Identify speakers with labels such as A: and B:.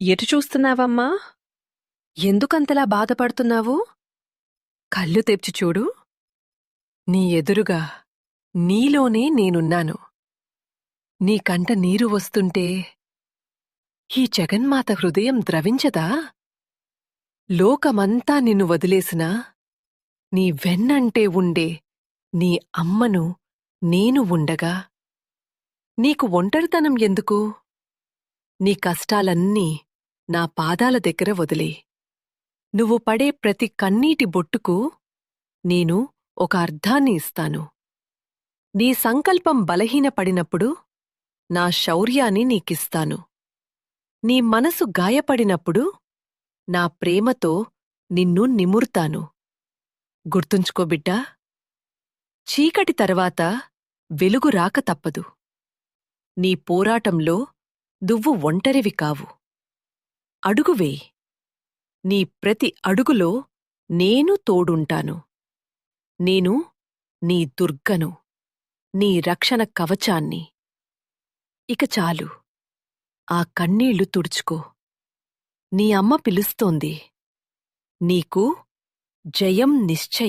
A: ఎటు చూస్తున్నావమ్మా? ఎందుకంతలా బాధపడుతున్నావు? కళ్ళు తెరిచి చూడు. నీ ఎదురుగా, నీలోనే నేనున్నాను. నీ కంట నీరు వస్తుంటే ఈ జగన్మాత హృదయం ద్రవించదా? లోకమంతా నిన్ను వదిలేసినా నీ వెన్నంటే ఉండే నీ అమ్మను నేను ఉండగా నీకు ఒంటరితనం ఎందుకు? నీ కష్టాలన్నీ నా పాదాల దగ్గర వదిలే. నువ్వు పడే ప్రతి కన్నీటి బొట్టుకు నేను ఒక అర్థాన్ని ఇస్తాను. నీ సంకల్పం బలహీనపడినప్పుడు నా శౌర్యాన్ని నీకిస్తాను. నీ మనసు గాయపడినప్పుడు నా ప్రేమతో నిన్ను నిమురుతాను. గుర్తుంచుకో బిడ్డా, చీకటి తర్వాత వెలుగు రాక తప్పదు. నీ పోరాటంలో నువ్వు ఒంటరివి కావు. అడుగువేయ్. నీ ప్రతి అడుగులో నేను తోడుంటాను. నేను నీ దుర్గను, నీ రక్షణ కవచాన్ని. ఇక చాలు, ఆ కన్నీళ్లు తుడుచుకో. నీ అమ్మ పిలుస్తోంది. నీకు జయం నిశ్చయం.